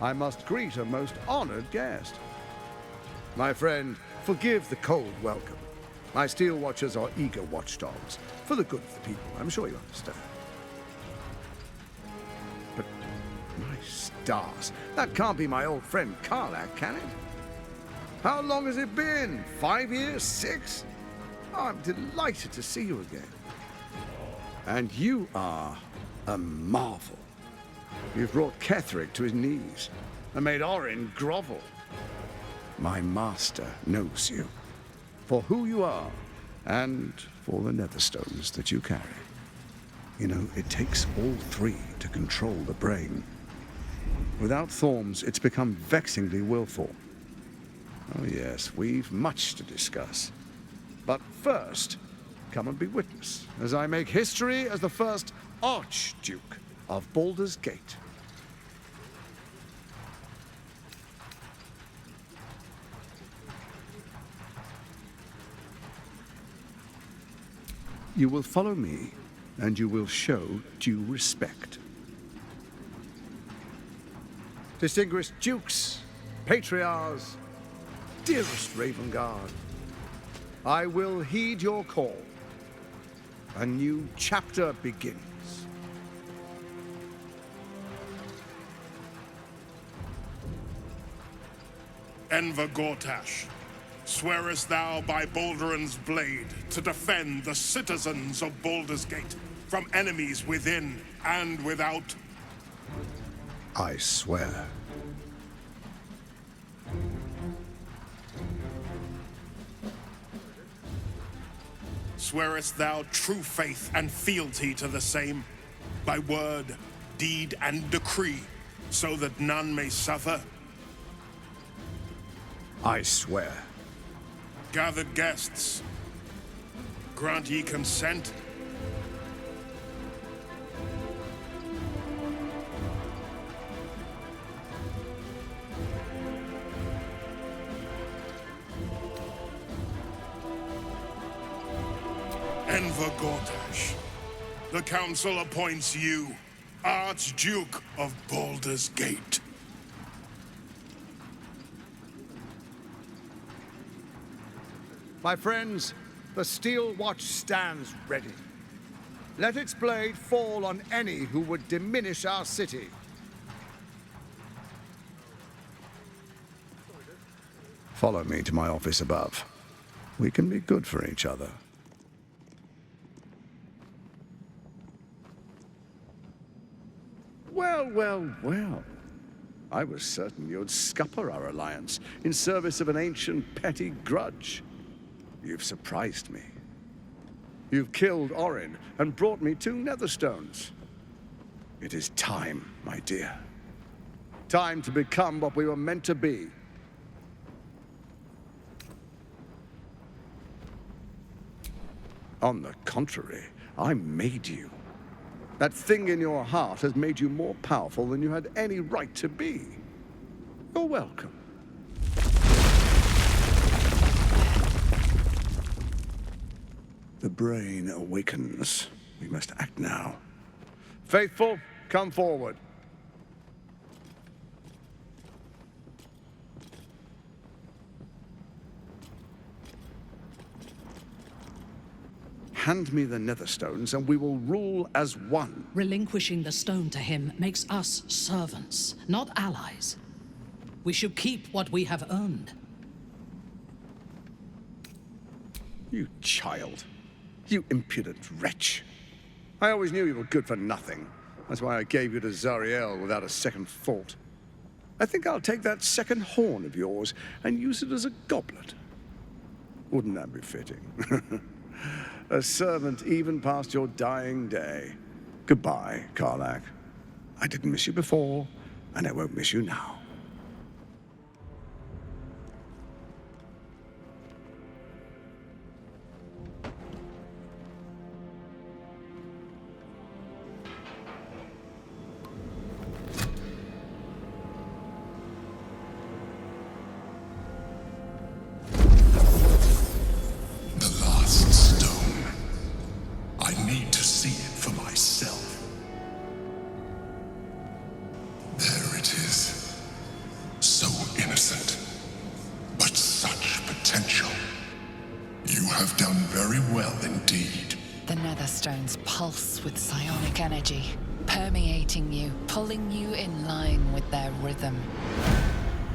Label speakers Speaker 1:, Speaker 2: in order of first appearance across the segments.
Speaker 1: I must greet a most honored guest. My friend, forgive the cold welcome. My steel watchers are eager watchdogs, for the good of the people, I'm sure you understand. But, my stars, that can't be my old friend Karlach, can it? How long has it been? 5 years? 6? Oh, I'm delighted to see you again. And you are a marvel. You've brought Ketheric to his knees and made Orin grovel. My master knows you for who you are and for the netherstones that you carry. You know, it takes all three to control the brain. Without thorns, it's become vexingly willful. Oh yes, we've much to discuss. But first, come and be witness as I make history as the first Archduke of Baldur's Gate. You will follow me, and you will show due respect. Distinguished dukes, patriarchs, dearest Ravengard, I will heed your call. A new chapter begins.
Speaker 2: Enver Gortash, swearest thou by Balduran's blade to defend the citizens of Baldur's Gate from enemies within and without?
Speaker 1: I swear.
Speaker 2: Swearest thou true faith and fealty to the same, by word, deed, and decree, so that none may suffer?
Speaker 1: I swear.
Speaker 2: Gathered guests, grant ye consent? Enver Gortash, the council appoints you Archduke of Baldur's Gate.
Speaker 1: My friends, the Steel Watch stands ready. Let its blade fall on any who would diminish our city. Follow me to my office above. We can be good for each other. Well, well, well. I was certain you'd scupper our alliance in service of an ancient petty grudge. You've surprised me. You've killed Orin and brought me 2 netherstones. It is time, my dear. Time to become what we were meant to be. On the contrary, I made you. That thing in your heart has made you more powerful than you had any right to be. You're welcome. The brain awakens. We must act now. Faithful, come forward. Hand me the netherstones and we will rule as one.
Speaker 3: Relinquishing the stone to him makes us servants, not allies. We should keep what we have earned.
Speaker 1: You child. You impudent wretch. I always knew you were good for nothing. That's why I gave you to Zariel without a second thought. I think I'll take that second horn of yours and use it as a goblet. Wouldn't that be fitting? A servant even past your dying day. Goodbye, Karlach. I didn't miss you before, and I won't miss you now.
Speaker 4: nether stones pulse with psionic energy, permeating you, pulling you in line with their rhythm.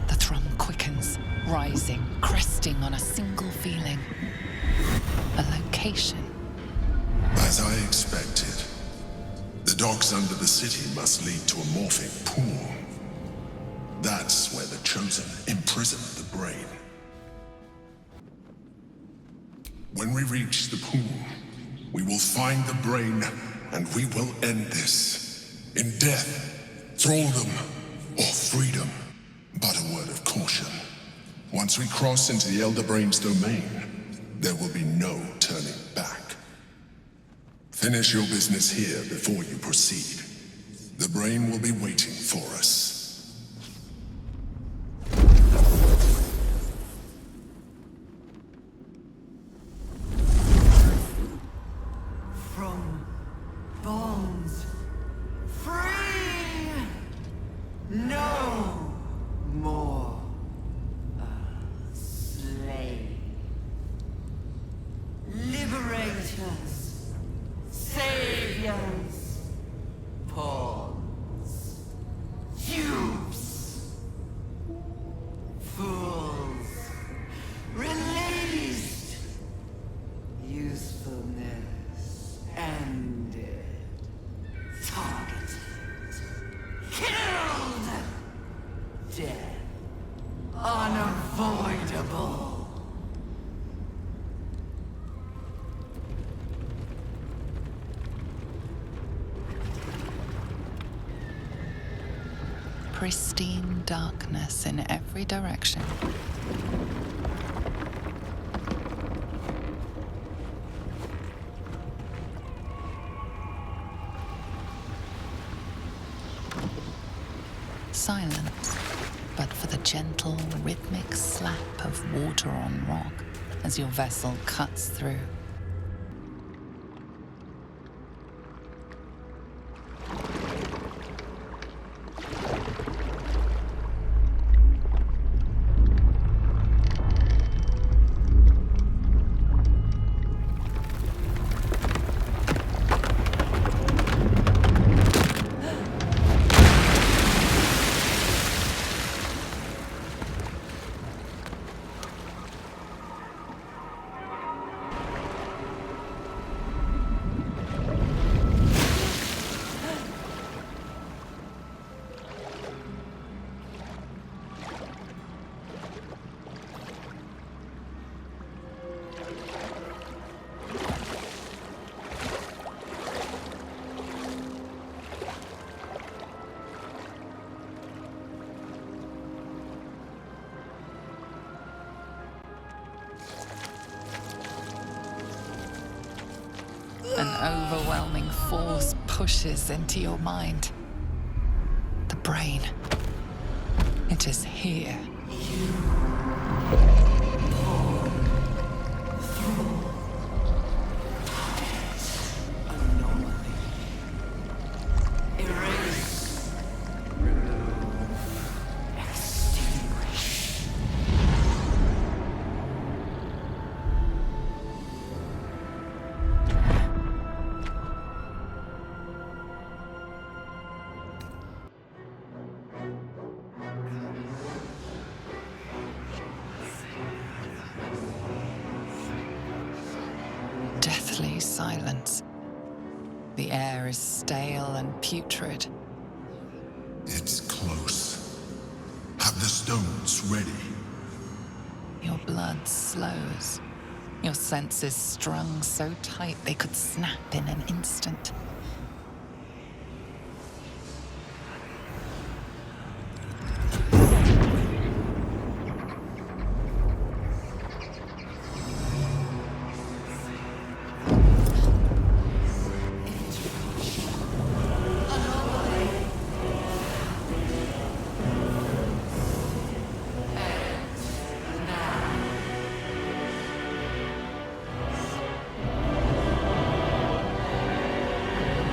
Speaker 4: The thrum quickens, rising, cresting on a single feeling. A location.
Speaker 5: As I expected, the docks under the city must lead to a morphing pool. That's where the Chosen imprison the brain. When we reach the pool, we will find the brain, and we will end this. In death, thraldom, or freedom. But a word of caution. Once we cross into the Elder Brain's domain, there will be no turning back. Finish your business here before you proceed. The brain will be waiting for us.
Speaker 6: From bonds free, no more a slave. Liberators, saviors, pawns, dupes, fools, released, usefulness ended, targeted, killed, death unavoidable.
Speaker 4: Pristine darkness in every direction. Silence, but for the gentle, rhythmic slap of water on rock as your vessel cuts through. An overwhelming force pushes into your mind. The brain. It is here.
Speaker 6: Anomaly. Erase. Remove. Extinguish.
Speaker 4: Deathly silence. The air is stale and putrid.
Speaker 5: It's close. Have the stones ready.
Speaker 4: Your blood slows. Your senses strung so tight they could snap in an instant.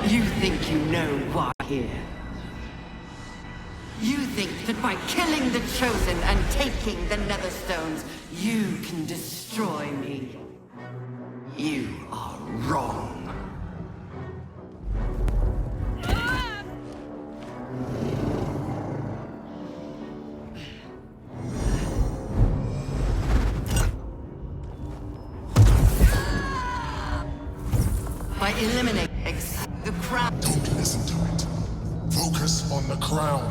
Speaker 6: You think you know why here? You think that by killing the Chosen and taking the Netherstones, you can destroy me? You are wrong. eliminate the crown.
Speaker 5: Don't listen to it. Focus on the crown.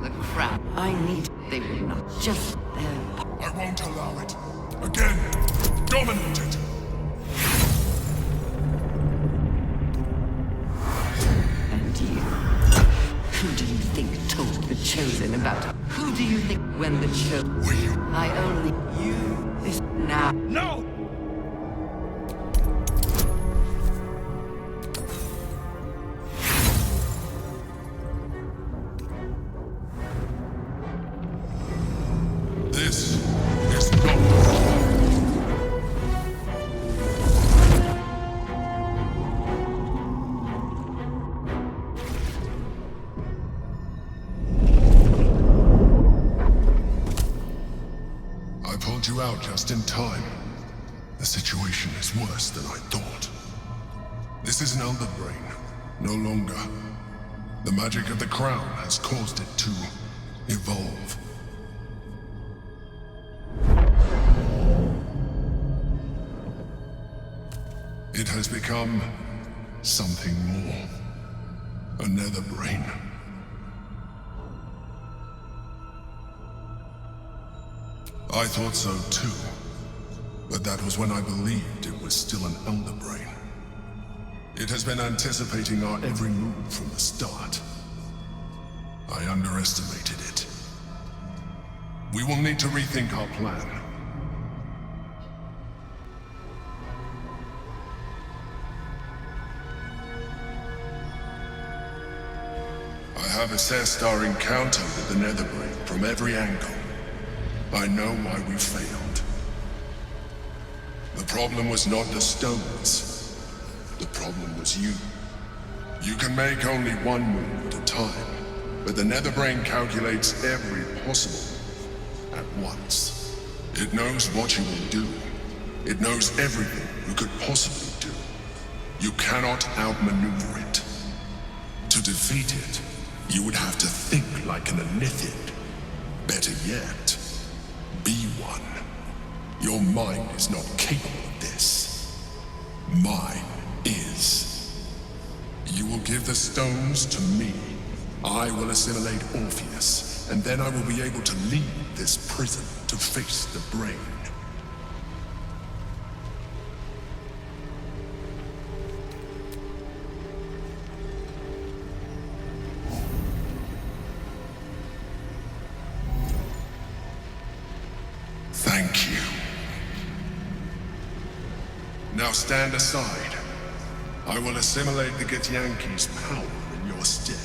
Speaker 6: The crown. I need. They will not just there.
Speaker 5: I won't allow it. Again, dominate it.
Speaker 6: And you. Who do you think told the Chosen about it? Who do you think when the Chosen?
Speaker 5: Were you?
Speaker 6: I only. You. This now.
Speaker 1: No!
Speaker 5: This is not. I pulled you out just in time. The situation is worse than I thought. This is an elder brain, no longer. The magic of the crown has caused it to evolve. It has become something more. A nether brain. I thought so too, but that was when I believed it was still an elder brain. It has been anticipating our every move from the start. I underestimated it. We will need to rethink our plan. I have assessed our encounter with the Netherbrain from every angle. I know why we failed. The problem was not the stones. The problem was you. You can make only one move at a time, but the Netherbrain calculates every possible at once. It knows what you will do. It knows everything you could possibly do. You cannot outmaneuver it. To defeat it, you would have to think like an Anithid. Better yet, be one. Your mind is not capable of this. Mine is. You will give the stones to me. I will assimilate Orpheus, and then I will be able to leave this prison to face the brain. Thank you. Now stand aside. I will assimilate the Githyanki's power in your stead.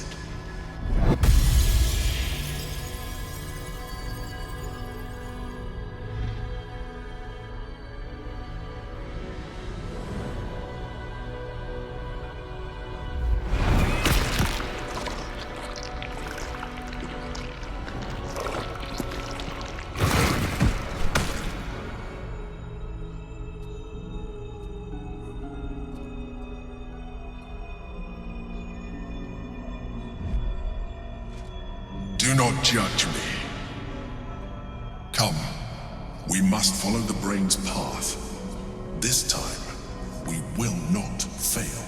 Speaker 5: Do not judge me. Come, we must follow the brain's path. This time, we will not fail.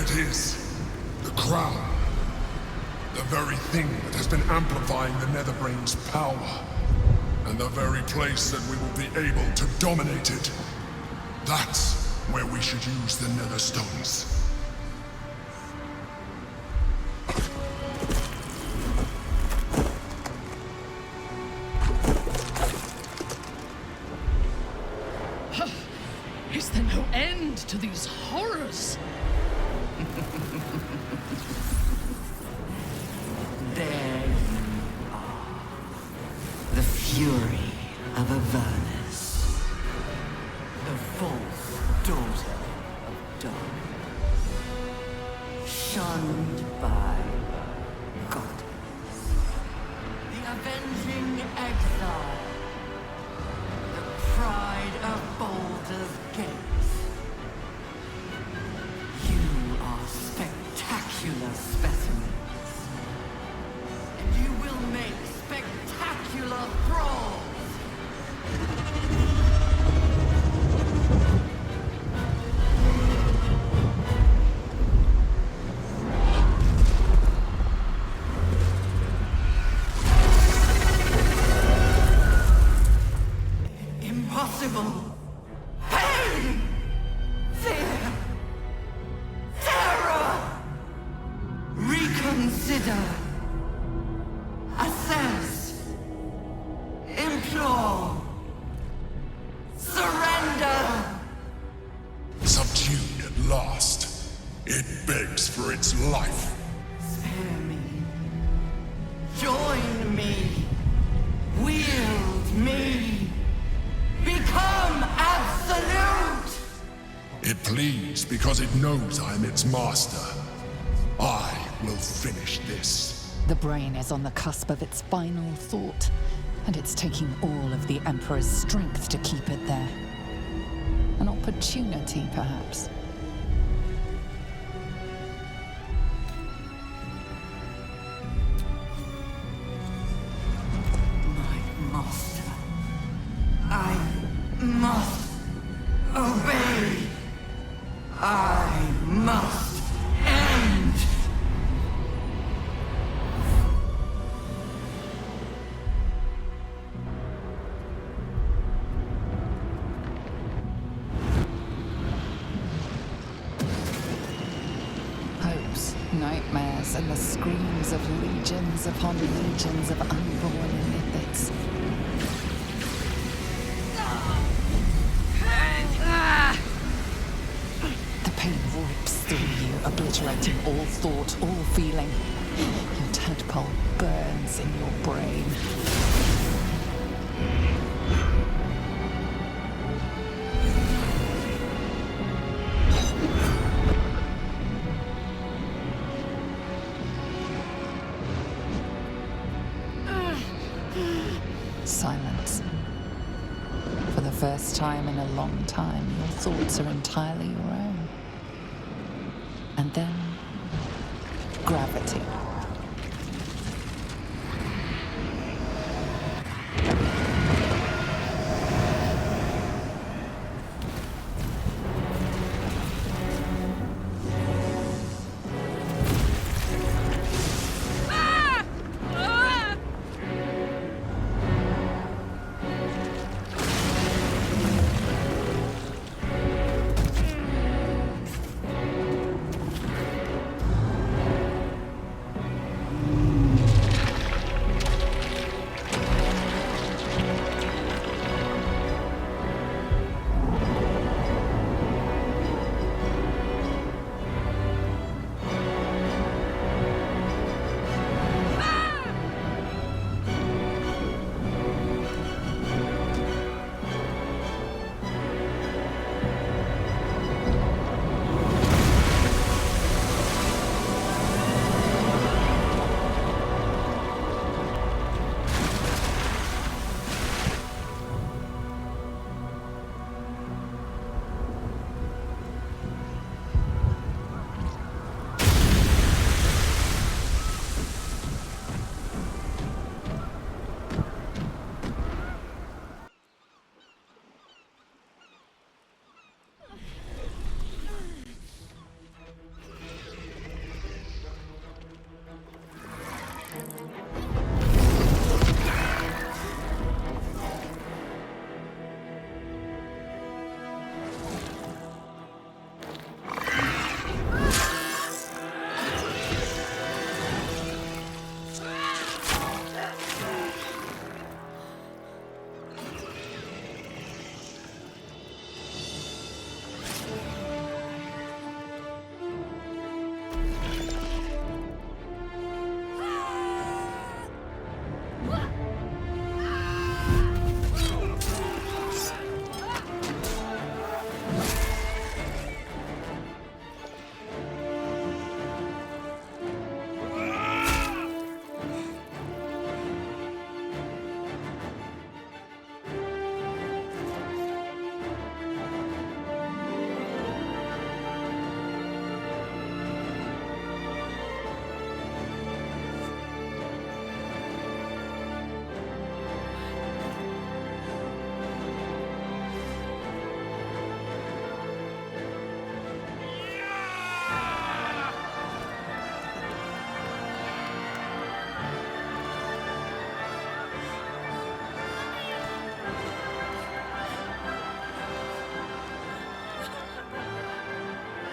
Speaker 5: it is. The crown. The very thing that has been amplifying the Netherbrain's power. And the very place that we will be able to dominate it. That's where we should use the Netherstones.
Speaker 3: Is there no end to these horrors?
Speaker 6: There you are. The fury of Avernus. The false daughter of darkness. Shunned by goddess. The avenging exile. The pride of Baldur's Gate. You are spectacular specimens. And you will make spectacular thralls! Impossible! Pain! Fear! Terror! Reconsider! Assess! Implore! Surrender!
Speaker 5: Subdued at last. It begs for its life.
Speaker 6: Spare me. Join me. Wield me. Become absolute!
Speaker 5: It pleads because it knows I am its master. I will finish this.
Speaker 4: The brain is on the cusp of its final thought, and it's taking all of the Emperor's strength to keep it there. An opportunity, perhaps.
Speaker 6: My master. I must obey. I must end.
Speaker 4: Hopes, nightmares, and the screams of legions upon legions of unborn lithids. The pain rips through you, obliterating all thought, all feeling. Your tadpole burns in your brain. Silence. For the first time in a long time, your thoughts are entirely your own. And then, gravity.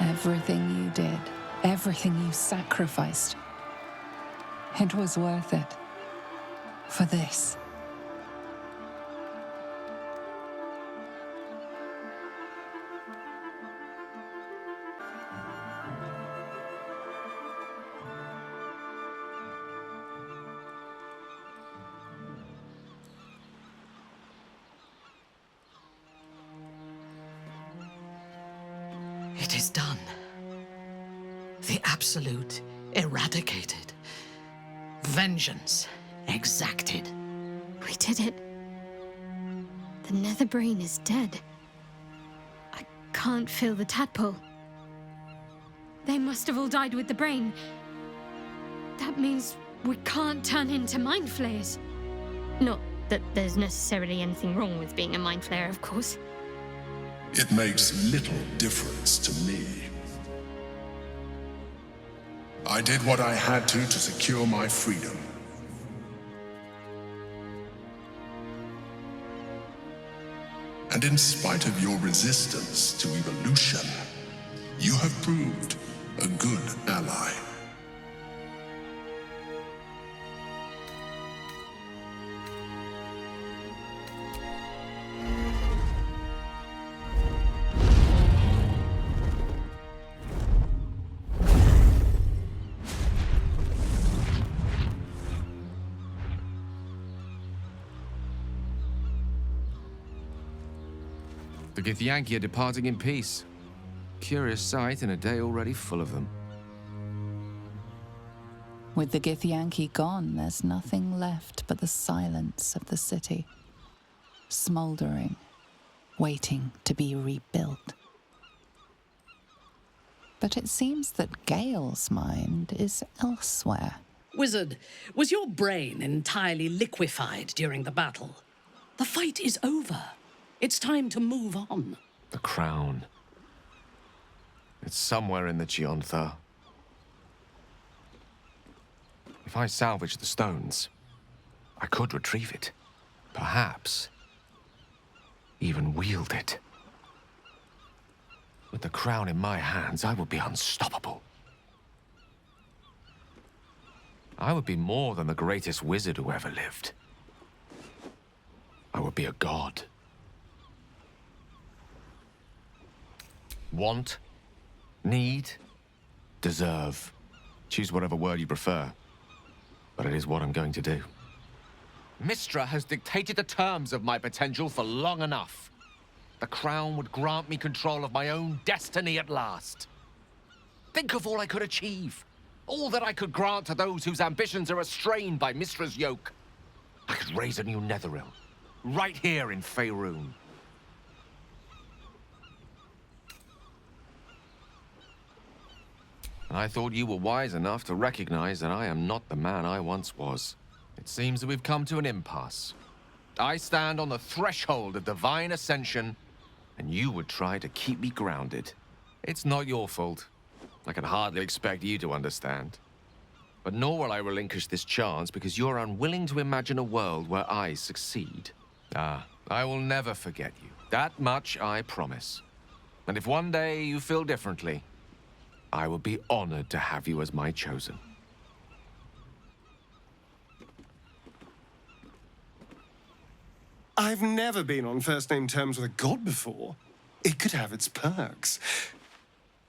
Speaker 4: Everything you did, everything you sacrificed, it was worth it. For this.
Speaker 3: It is done. The Absolute eradicated. Vengeance exacted.
Speaker 7: We did it. The nether brain is dead. I can't feel the tadpole. They must have all died with the brain. That means we can't turn into mind flayers. Not that there's necessarily anything wrong with being a mind flayer, of course.
Speaker 5: It makes little difference to me. I did what I had to secure my freedom. And in spite of your resistance to evolution, you have proved a good ally.
Speaker 8: The Githyanki are departing in peace. Curious sight in a day already full of them.
Speaker 4: With the Githyanki gone, there's nothing left but the silence of the city. Smoldering, waiting to be rebuilt. But it seems that Gale's mind is elsewhere.
Speaker 3: Wizard, was your brain entirely liquefied during the battle? The fight is over. It's time to move on.
Speaker 8: The crown. It's somewhere in the Chiontha. If I salvage the stones, I could retrieve it. Perhaps even wield it. With the crown in my hands, I would be unstoppable. I would be more than the greatest wizard who ever lived. I would be a god. Want, need, deserve. Choose whatever word you prefer. But it is what I'm going to do. Mistra has dictated the terms of my potential for long enough. The crown would grant me control of my own destiny at last. Think of all I could achieve. All that I could grant to those whose ambitions are restrained by Mistra's yoke. I could raise a new Netheril, right here in Faerun. I thought you were wise enough to recognize that I am not the man I once was. It seems that we've come to an impasse. I stand on the threshold of divine ascension, and you would try to keep me grounded. It's not your fault. I can hardly expect you to understand. But nor will I relinquish this chance because you're unwilling to imagine a world where I succeed. Ah, I will never forget you. That much I promise. And if one day you feel differently, I would be honored to have you as my chosen.
Speaker 9: I've never been on first-name terms with a god before. It could have its perks.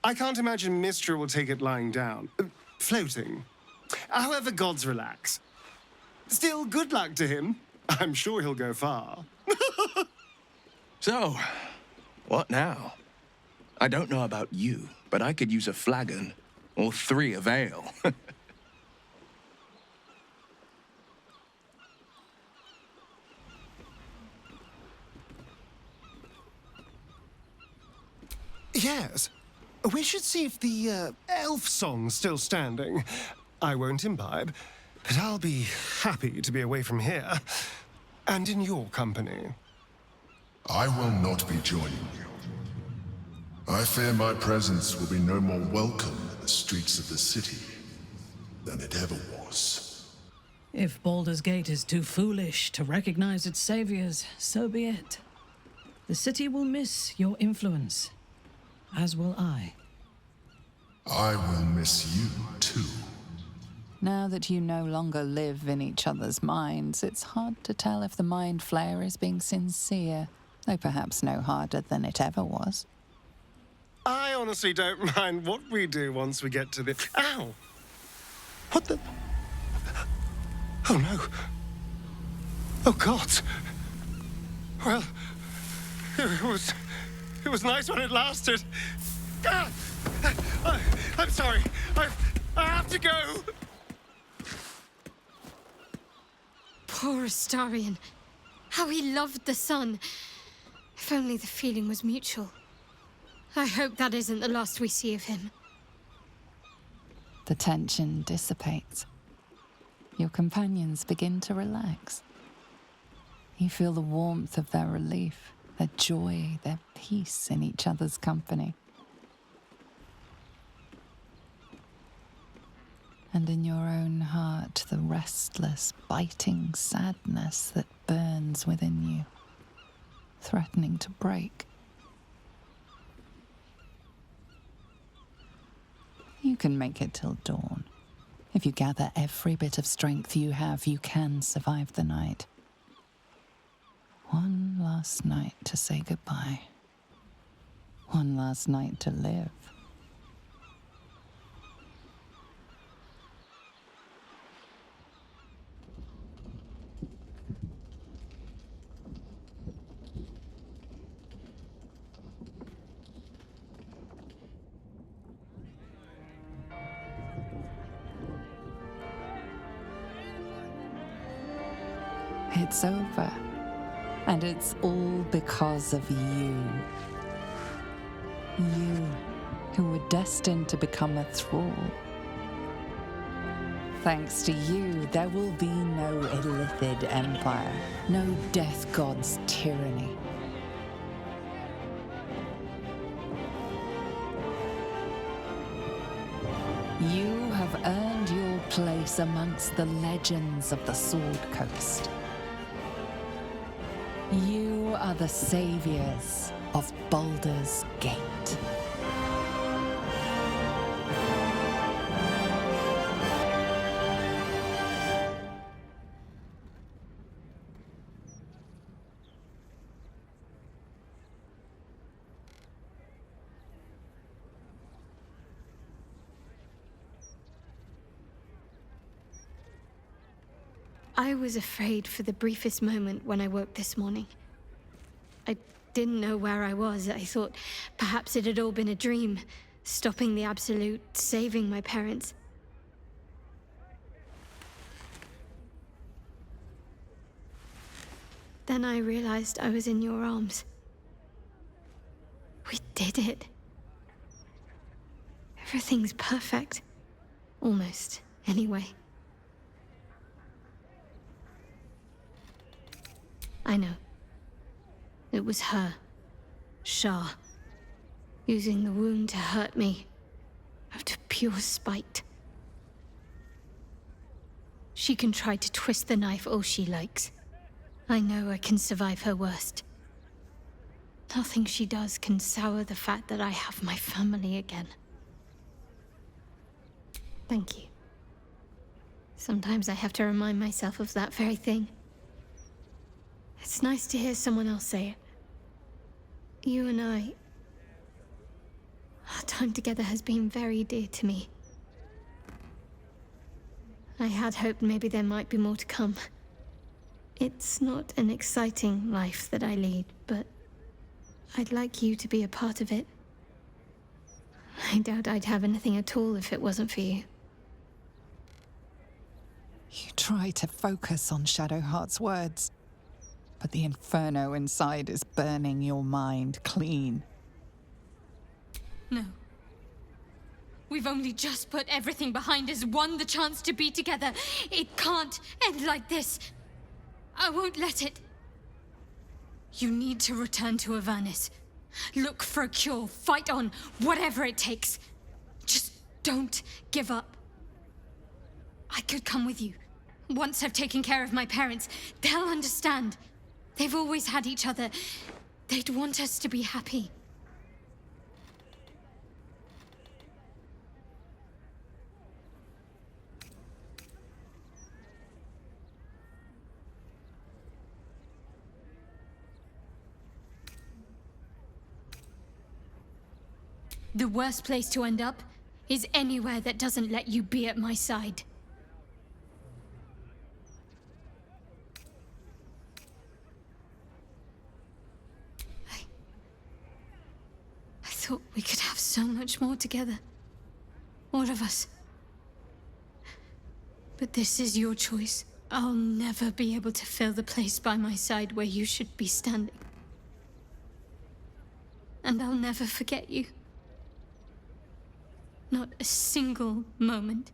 Speaker 9: I can't imagine Mistra will take it lying down. Floating. However, gods relax. Still, good luck to him. I'm sure he'll go far.
Speaker 10: So, what now? I don't know about you, but I could use a flagon, or 3 of ale.
Speaker 9: Yes. We should see if the elf song's still standing. I won't imbibe, but I'll be happy to be away from here. And in your company.
Speaker 5: I will not be joining you. I fear my presence will be no more welcome in the streets of the city than it ever was.
Speaker 3: If Baldur's Gate is too foolish to recognize its saviors, so be it. The city will miss your influence, as will I.
Speaker 5: I will miss you, too.
Speaker 4: Now that you no longer live in each other's minds, it's hard to tell if the mind flayer is being sincere, though perhaps no harder than it ever was.
Speaker 9: I honestly don't mind what we do once we get to the... Ow! What the... Oh, no. Oh, God. Well, it was nice when it lasted. Ah! I'm sorry. I have to go.
Speaker 7: Poor Astarion. How he loved the sun. If only the feeling was mutual. I hope that isn't the last we see of him.
Speaker 4: The tension dissipates. Your companions begin to relax. You feel the warmth of their relief, their joy, their peace in each other's company. And in your own heart, the restless, biting sadness that burns within you, threatening to break. You can make it till dawn. If you gather every bit of strength you have, you can survive the night. One last night to say goodbye. One last night to live. It's over. And it's all because of you. You, who were destined to become a thrall. Thanks to you, there will be no Illithid empire, no death god's tyranny. You have earned your place amongst the legends of the Sword Coast. You are the saviors of Baldur's Gate.
Speaker 7: I was afraid for the briefest moment when I woke this morning. I didn't know where I was. I thought perhaps it had all been a dream, stopping the Absolute, saving my parents. Then I realized I was in your arms. We did it. Everything's perfect. Almost, anyway. I know. It was her, Shah, using the wound to hurt me, out of pure spite. She can try to twist the knife all she likes. I know I can survive her worst. Nothing she does can sour the fact that I have my family again. Thank you. Sometimes I have to remind myself of that very thing. It's nice to hear someone else say it. You and I... Our time together has been very dear to me. I had hoped maybe there might be more to come. It's not an exciting life that I lead, but I'd like you to be a part of it. I doubt I'd have anything at all if it wasn't for you.
Speaker 4: You try to focus on Shadowheart's words, but the inferno inside is burning your mind clean.
Speaker 7: No. We've only just put everything behind us, won the chance to be together. It can't end like this. I won't let it. You need to return to Avernus. Look for a cure, fight on, whatever it takes. Just don't give up. I could come with you. Once I've taken care of my parents, they'll understand. They've always had each other. They'd want us to be happy. The worst place to end up is anywhere that doesn't let you be at my side. I thought we could have so much more together. All of us. But this is your choice. I'll never be able to fill the place by my side where you should be standing. And I'll never forget you. Not a single moment.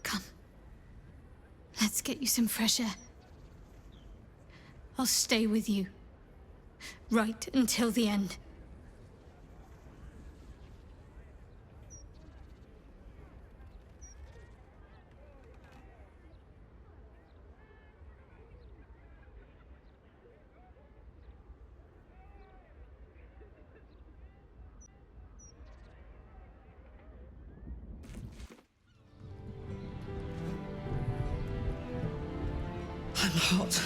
Speaker 7: Come. Let's get you some fresh air. I'll stay with you. Right until the end.
Speaker 6: I'm hot.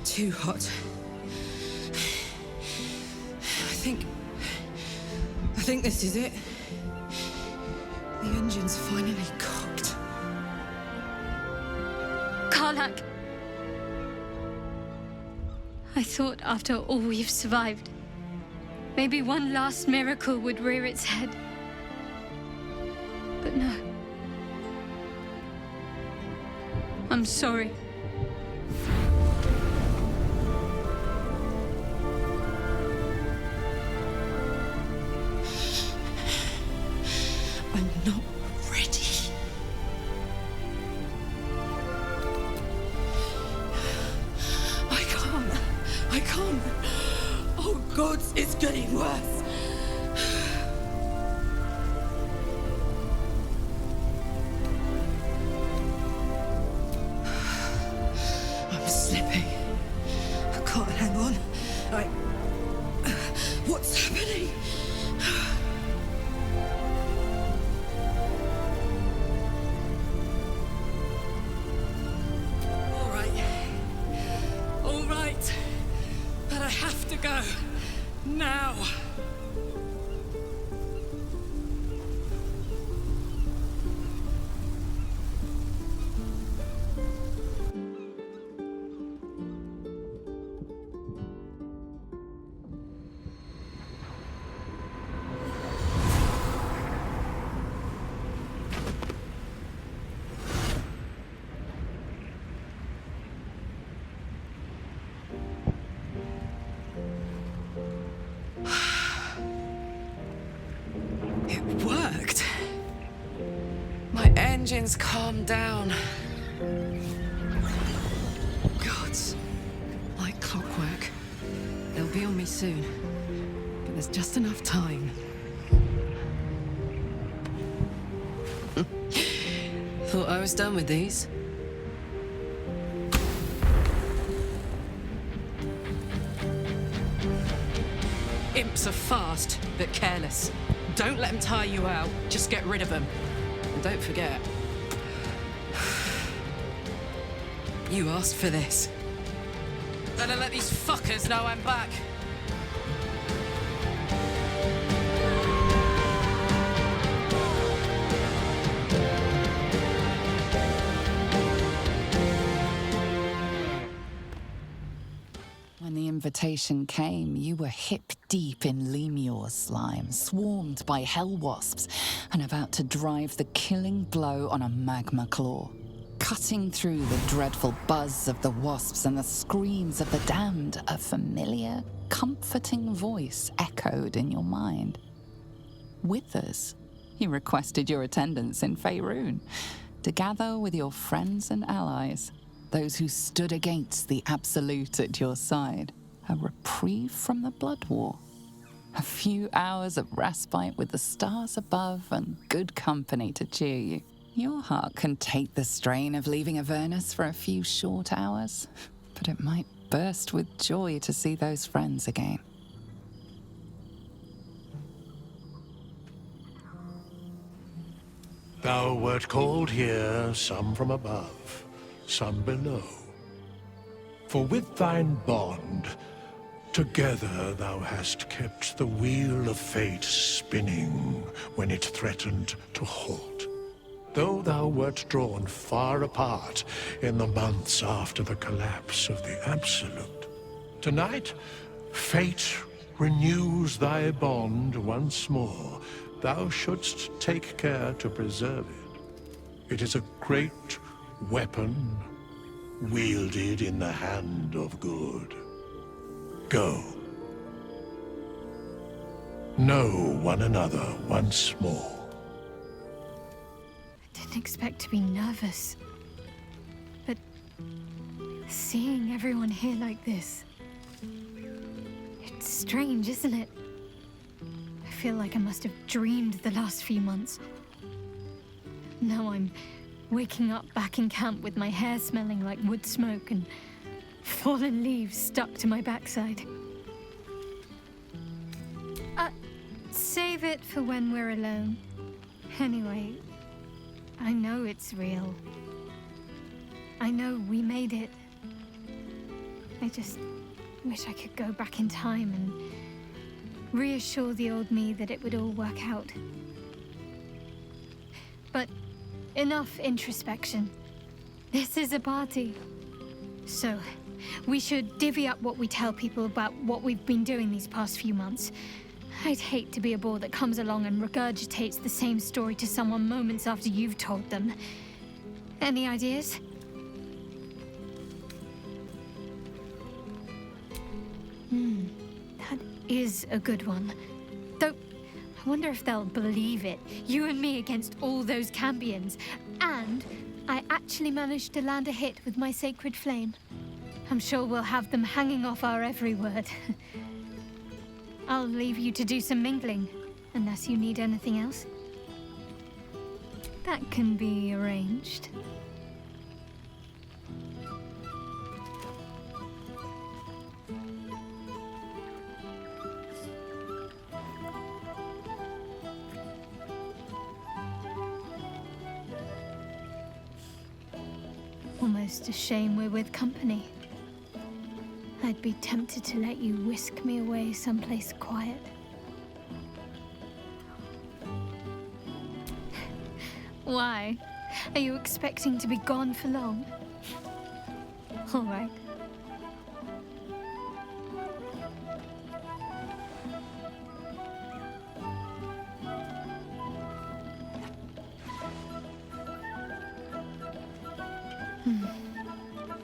Speaker 6: Too hot. I think this is it. The engine's finally cooked.
Speaker 7: Karlach! I thought after all we've survived, maybe one last miracle would rear its head. But no. I'm sorry.
Speaker 6: I'm not ready. I can't. Oh, God, it's getting worse. I'm slipping. I can't hang on. What's happening? All right. But I have to go. Now. It worked. My engine's calmed down. Gods. Like clockwork. They'll be on me soon. But there's just enough time. Thought I was done with these. Imps are fast, but careless. Don't let them tire you out. Just get rid of them. And don't forget, you asked for this. Better let these fuckers know I'm back.
Speaker 4: When the invitation came, you were hip-deep in Lemure slime, swarmed by hell wasps, and about to drive the killing blow on a magma claw. Cutting through the dreadful buzz of the wasps and the screams of the damned, a familiar, comforting voice echoed in your mind. Withers, he requested your attendance in Faerun, to gather with your friends and allies, those who stood against the Absolute at your side. A reprieve from the Blood War. A few hours of respite with the stars above and good company to cheer you. Your heart can take the strain of leaving Avernus for a few short hours, but it might burst with joy to see those friends again.
Speaker 11: Thou wert called here, some from above, some below. For with thine bond, Together thou hast kept the wheel of fate spinning when it threatened to halt. Though thou wert drawn far apart in the months after the collapse of the Absolute, tonight, fate renews thy bond once more. Thou shouldst take care to preserve it. It is a great weapon, wielded in the hand of good. Go. Know one another once more.
Speaker 7: I didn't expect to be nervous. But seeing everyone here like this, it's strange, isn't it? I feel like I must have dreamed the last few months. Now I'm waking up back in camp with my hair smelling like wood smoke and fallen leaves stuck to my backside. Save it for when we're alone. Anyway, I know it's real. I know we made it. I just wish I could go back in time and reassure the old me that it would all work out. But enough introspection. This is a party. So, we should divvy up what we tell people about what we've been doing these past few months. I'd hate to be a bore that comes along and regurgitates the same story to someone moments after you've told them. Any ideas? That is a good one. Though, I wonder if they'll believe it. You and me against all those Cambions. And I actually managed to land a hit with my sacred flame. I'm sure we'll have them hanging off our every word. I'll leave you to do some mingling, unless you need anything else. That can be arranged. Almost a shame we're with company. I'd be tempted to let you whisk me away someplace quiet. Why? Are you expecting to be gone for long? All right.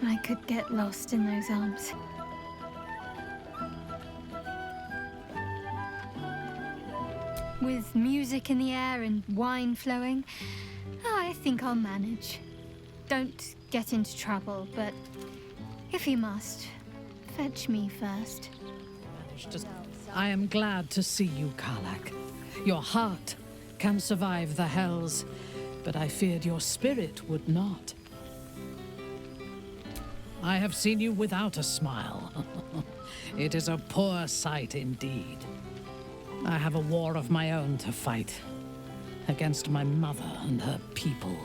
Speaker 7: I could get lost in those arms. With music in the air and wine flowing, I think I'll manage. Don't get into trouble, but if you must, fetch me first.
Speaker 3: I am glad to see you, Karlach. Your heart can survive the hells, but I feared your spirit would not. I have seen you without a smile. It is a poor sight indeed. I have a war of my own to fight, against my mother and her people,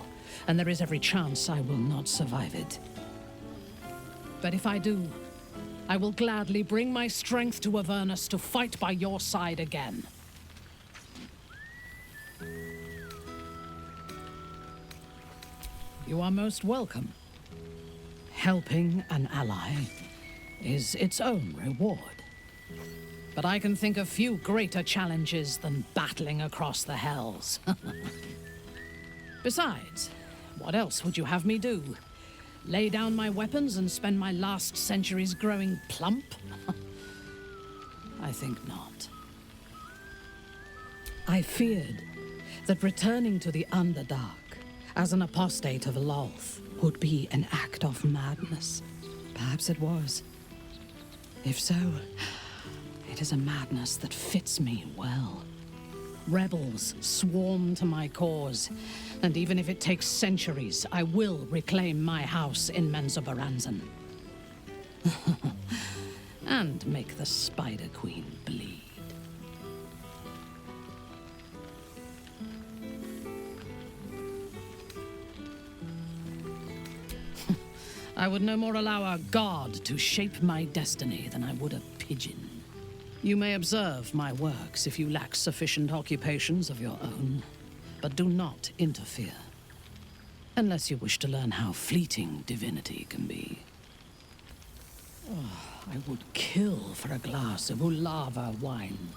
Speaker 3: and there is every chance I will not survive it. But if I do, I will gladly bring my strength to Avernus to fight by your side again. You are most welcome. Helping an ally is its own reward. But I can think of few greater challenges than battling across the hells. Besides, what else would you have me do? Lay down my weapons and spend my last centuries growing plump? I think not. I feared that returning to the Underdark as an apostate of Lolth would be an act of madness. Perhaps it was. If so, it is a madness that fits me well. Rebels swarm to my cause, and even if it takes centuries, I will reclaim my house in Menzoberranzan. And make the Spider Queen bleed. I would no more allow a god to shape my destiny than I would a pig. pigeon. You may observe my works if you lack sufficient occupations of your own, but do not interfere. Unless you wish to learn how fleeting divinity can be. Oh, I would kill for a glass of Ulava wine.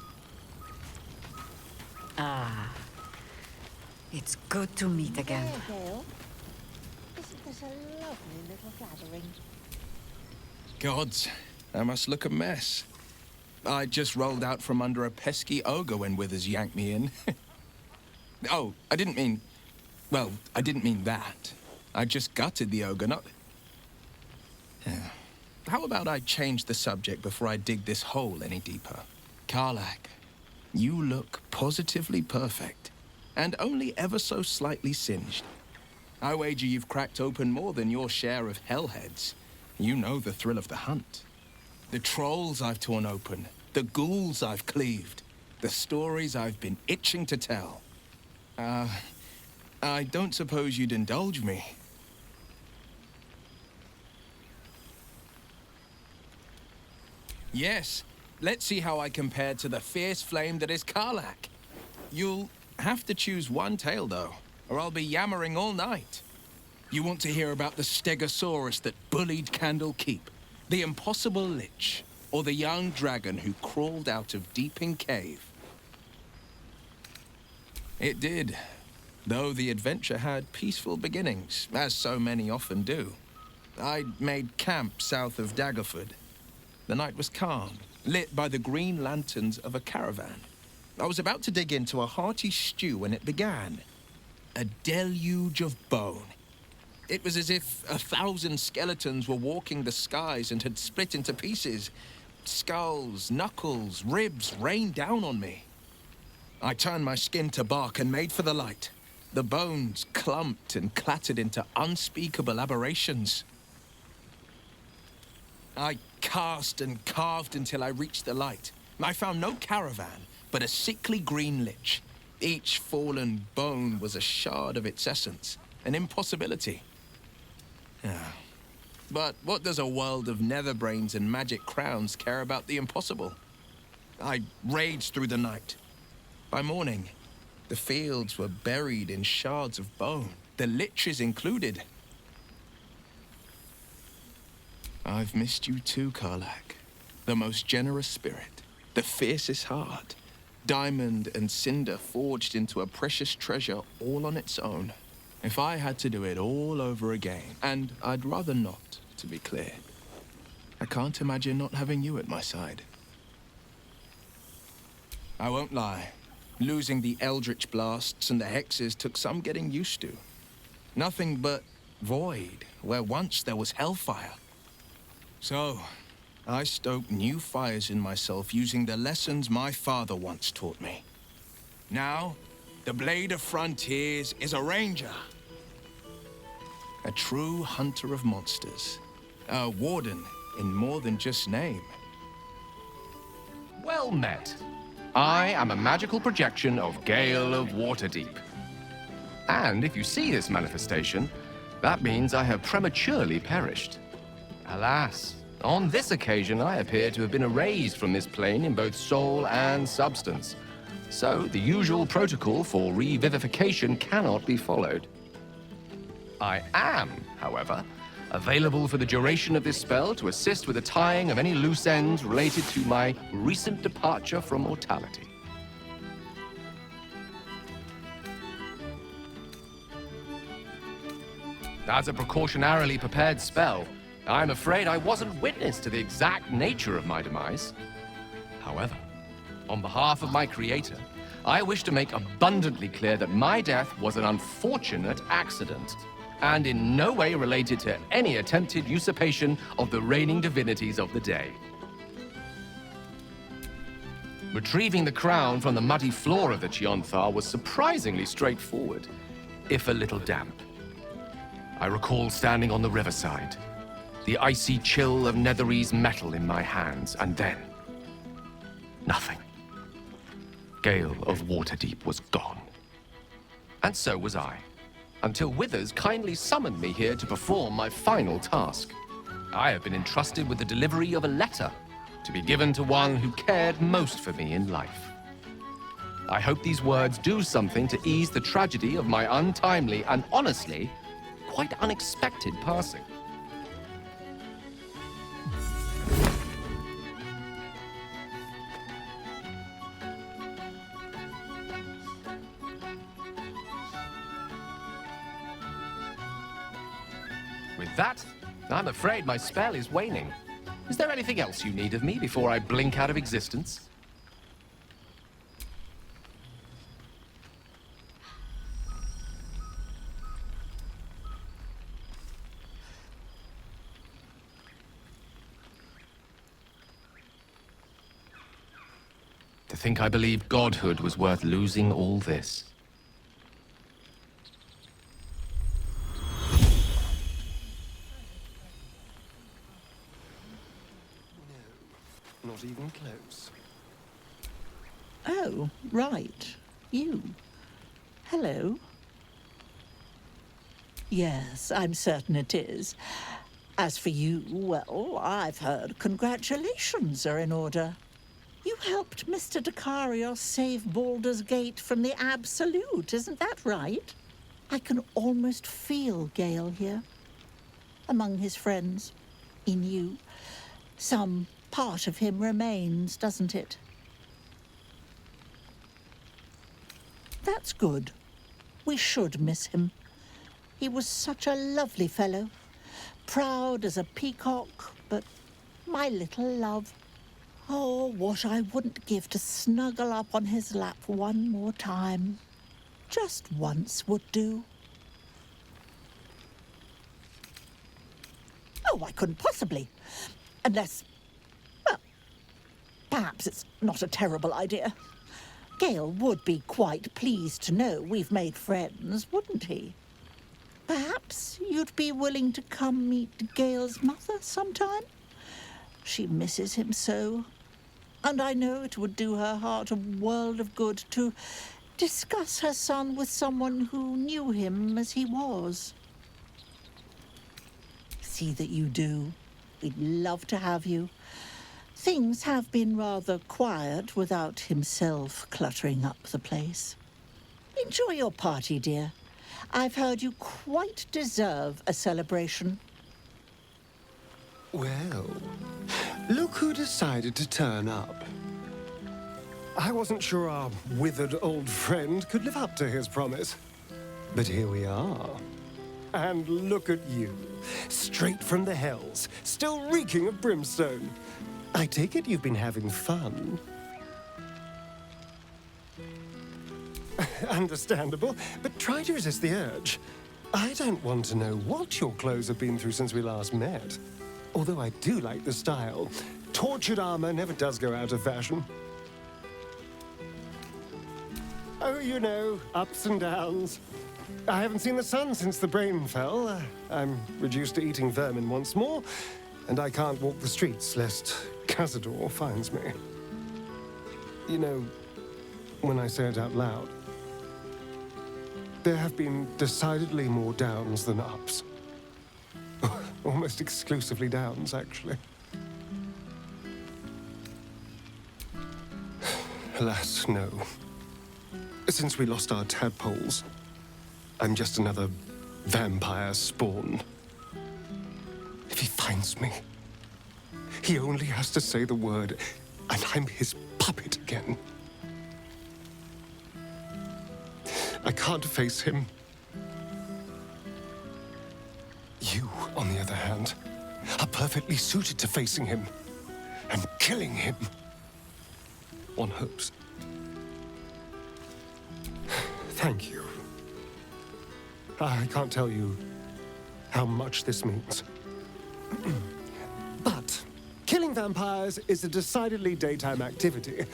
Speaker 6: Ah, it's good to meet again.
Speaker 12: Dale, isn't this a lovely little gathering?
Speaker 10: Gods, I must look a mess. I just rolled out from under a pesky ogre when Withers yanked me in. Oh, I didn't mean... Well, I didn't mean that. I just gutted the ogre, not... How about I change the subject before I dig this hole any deeper? Karlach, you look positively perfect, and only ever so slightly singed. I wager you've cracked open more than your share of hellheads. You know the thrill of the hunt. The trolls I've torn open, the ghouls I've cleaved, the stories I've been itching to tell. I don't suppose you'd indulge me. Yes, let's see how I compare to the fierce flame that is Karlach. You'll have to choose one tale, though, or I'll be yammering all night. You want to hear about the Stegosaurus that bullied Candle Keep, the impossible lich, or the young dragon who crawled out of Deeping Cave? It did, though the adventure had peaceful beginnings, as so many often do. I'd made camp south of Daggerford. The night was calm, lit by the green lanterns of a caravan. I was about to dig into a hearty stew when it began. A deluge of bone. It was as if 1,000 skeletons were walking the skies and had split into pieces. Skulls, knuckles, ribs rained down on me. I turned my skin to bark and made for the light. The bones clumped and clattered into unspeakable aberrations. I cast and carved until I reached the light. I found no caravan, but a sickly green lich. Each fallen bone was a shard of its essence, an impossibility. But what does a world of netherbrains and magic crowns care about the impossible? I raged through the night. By morning, the fields were buried in shards of bone, the liches included. I've missed you too, Karlach. The most generous spirit, the fiercest heart. Diamond and cinder forged into a precious treasure all on its own. If I had to do it all over again, and I'd rather not, to be clear, I can't imagine not having you at my side. I won't lie. Losing the eldritch blasts and the hexes took some getting used to. Nothing but void, where once there was hellfire. So, I stoked new fires in myself using the lessons my father once taught me. Now, the Blade of Frontiers is a ranger. A true hunter of monsters. A warden in more than just name.
Speaker 8: Well met. I am a magical projection of Gale of Waterdeep. And if you see this manifestation, that means I have prematurely perished. Alas, on this occasion I appear to have been erased from this plane in both soul and substance. So the usual protocol for revivification cannot be followed. I am, however, available for the duration of this spell to assist with the tying of any loose ends related to my recent departure from mortality. As a precautionarily prepared spell, I'm afraid I wasn't witness to the exact nature of my demise. However, on behalf of my creator, I wish to make abundantly clear that my death was an unfortunate accident, and in no way related to any attempted usurpation of the reigning divinities of the day. Retrieving the crown from the muddy floor of the Chionthar was surprisingly straightforward, if a little damp. I recall standing on the riverside, the icy chill of Netherese metal in my hands, and then nothing. Gale of Waterdeep was gone. And so was I, until Withers kindly summoned me here to perform my final task. I have been entrusted with the delivery of a letter, to be given to one who cared most for me in life. I hope these words do something to ease the tragedy of my untimely and honestly, quite unexpected passing. With that, I'm afraid my spell is waning. Is there anything else you need of me before I blink out of existence? To think I believed godhood was worth losing all this.
Speaker 9: Not even close.
Speaker 13: Oh, right. You. Hello. Yes, I'm certain it is. As for you, well, I've heard congratulations are in order. You helped Mr. Dakarios save Baldur's Gate from the Absolute, isn't that right? I can almost feel Gale here. Among his friends. In you. Some part of him remains, doesn't it? That's good. We should miss him. He was such a lovely fellow. Proud as a peacock, but my little love. Oh, what I wouldn't give to snuggle up on his lap one more time. Just once would do. Oh, I couldn't possibly. Unless, well, perhaps it's not a terrible idea. Gale would be quite pleased to know we've made friends, wouldn't he? Perhaps you'd be willing to come meet Gale's mother sometime? She misses him so. And I know it would do her heart a world of good to discuss her son with someone who knew him as he was. See that you do. We'd love to have you. Things have been rather quiet without himself cluttering up the place. Enjoy your party, dear. I've heard you quite deserve a celebration.
Speaker 9: Well, look who decided to turn up. I wasn't sure our withered old friend could live up to his promise. But here we are. And look at you, straight from the hells, still reeking of brimstone. I take it you've been having fun. Understandable, but try to resist the urge. I don't want to know what your clothes have been through since we last met. Although I do like the style. Tortured armor never does go out of fashion. Oh, you know, ups and downs. I haven't seen the sun since the brain fell. I'm reduced to eating vermin once more, and I can't walk the streets lest Cazador finds me. You know, when I say it out loud, there have been decidedly more downs than ups. Almost exclusively downs, actually. Alas, no. Since we lost our tadpoles, I'm just another vampire spawn. If he finds me, he only has to say the word, and I'm his puppet again. I can't face him. You, on the other hand, are perfectly suited to facing him and killing him. One hopes. Thank you. I can't tell you how much this means. But killing vampires is a decidedly daytime activity.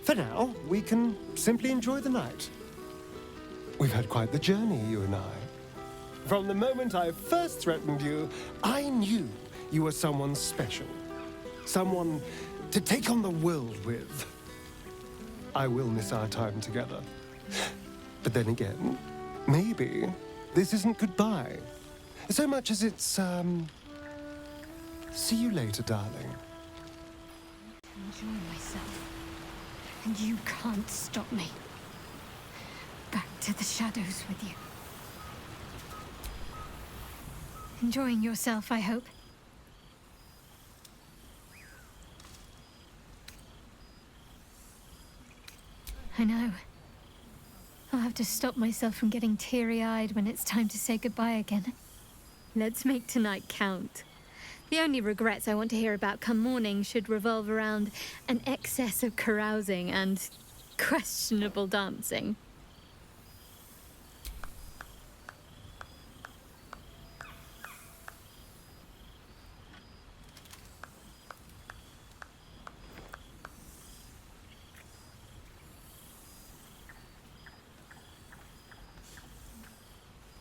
Speaker 9: For now, we can simply enjoy the night. We've had quite the journey, you and I. From the moment I first threatened you, I knew you were someone special. Someone to take on the world with. I will miss our time together. But then again, maybe this isn't goodbye. So much as it's, see you later, darling.
Speaker 7: Enjoy myself. And you can't stop me. Back to the shadows with you. Enjoying yourself, I hope. I know. I'll have to stop myself from getting teary-eyed when it's time to say goodbye again. Let's make tonight count. The only regrets I want to hear about come morning should revolve around an excess of carousing and questionable dancing.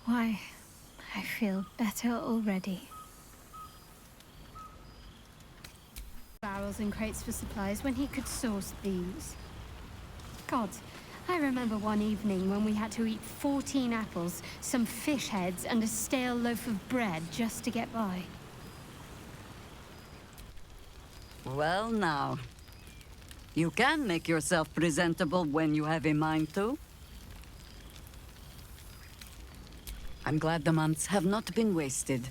Speaker 7: Why, I feel better already. Barrels and crates for supplies when he could source these. God, I remember one evening when we had to eat 14 apples, some fish heads, and a stale loaf of bread just to get by.
Speaker 14: Well now, you can make yourself presentable when you have a mind to. I'm glad the months have not been wasted.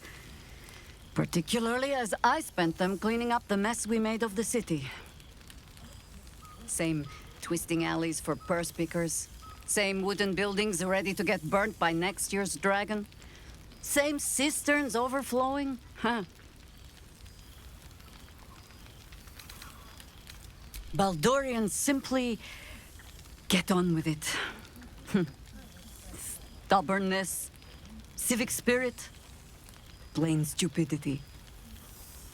Speaker 14: Particularly as I spent them cleaning up the mess we made of the city. Same twisting alleys for purse pickers. Same wooden buildings ready to get burnt by next year's dragon. Same cisterns overflowing. Huh. Baldurians simply get on with it. Stubbornness, civic spirit, plain stupidity.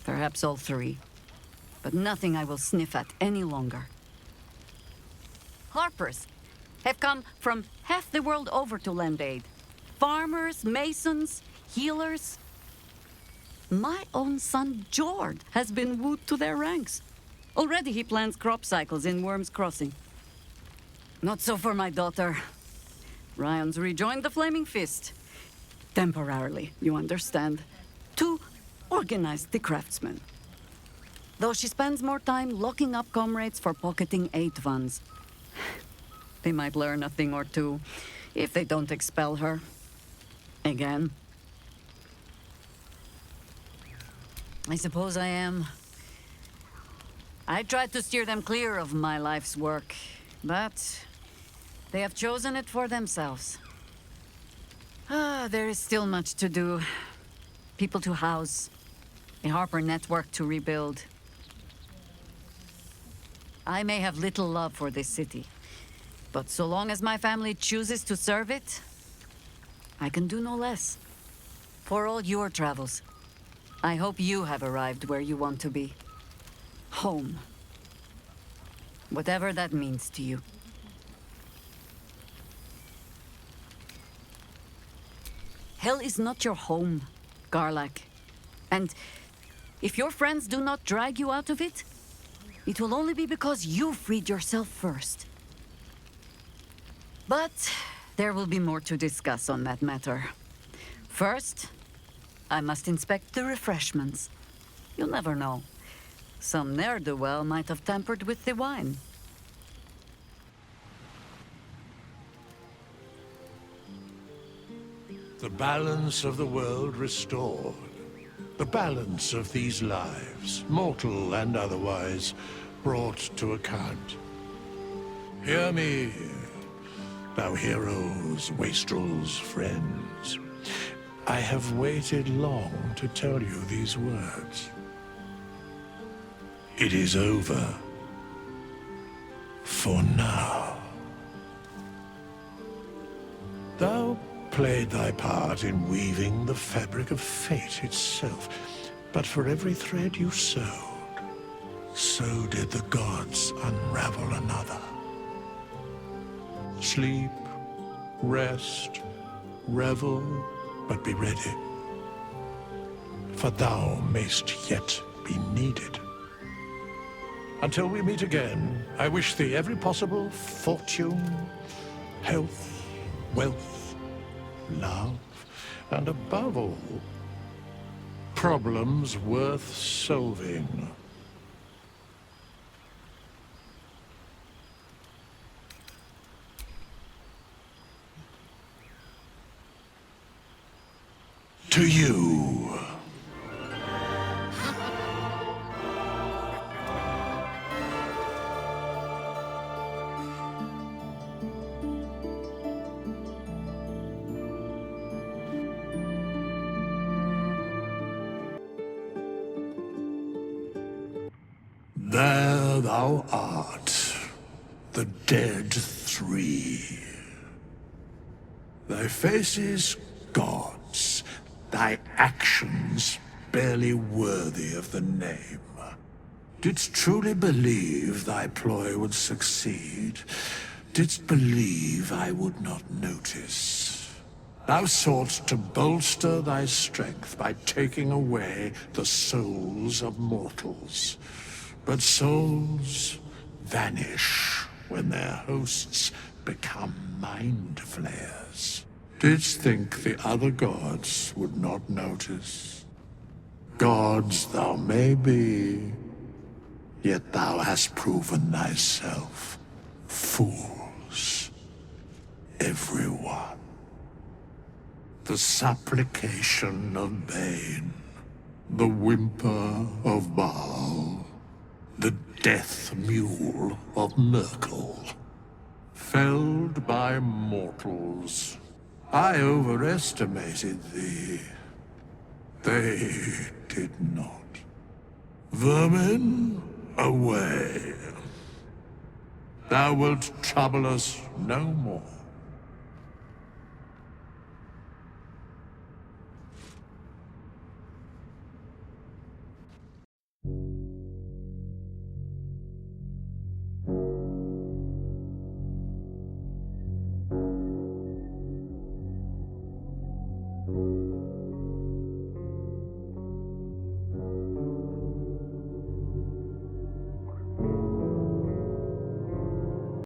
Speaker 14: Perhaps all three. But nothing I will sniff at any longer. Harpers have come from half the world over to lend aid. Farmers, masons, healers. My own son, Jord, has been wooed to their ranks. Already he plans crop cycles in Worm's Crossing. Not so for my daughter. Ryan's rejoined the Flaming Fist. Temporarily, you understand. To organize the craftsmen. Though she spends more time locking up comrades for pocketing aid funds. They might learn a thing or two if they don't expel her. Again. I suppose I am. I tried to steer them clear of my life's work, but they have chosen it for themselves. There is still much to do. People to house. A Harper network to rebuild. I may have little love for this city, but so long as my family chooses to serve it, I can do no less. For all your travels, I hope you have arrived where you want to be. Home. Whatever that means to you. Hell is not your home, Karlach. And if your friends do not drag you out of it, it will only be because you freed yourself first. But there will be more to discuss on that matter. First, I must inspect the refreshments. You'll never know. Some ne'er-do-well might have tampered with the wine.
Speaker 11: The balance of the world restored. The balance of these lives, mortal and otherwise, brought to account. Hear me, thou heroes, wastrels, friends. I have waited long to tell you these words. It is over. For now. Thou played thy part in weaving the fabric of fate itself, but for every thread you sewed, so did the gods unravel another. Sleep, rest, revel, but be ready, for thou mayst yet be needed. Until we meet again, I wish thee every possible fortune, health, wealth, love, and above all, problems worth solving. to you. There thou art, the dead three. Thy faces gods, thy actions barely worthy of the name. Didst truly believe thy ploy would succeed? Didst believe I would not notice? Thou soughtst to bolster thy strength by taking away the souls of mortals. But souls vanish when their hosts become mind flayers. Didst think the other gods would not notice? Gods thou may be, yet thou hast proven thyself fools. Everyone. The supplication of Bane, the whimper of Baal, the death mule of Merkel. Felled by mortals. I overestimated thee. They did not. Vermin, away. Thou wilt trouble us no more.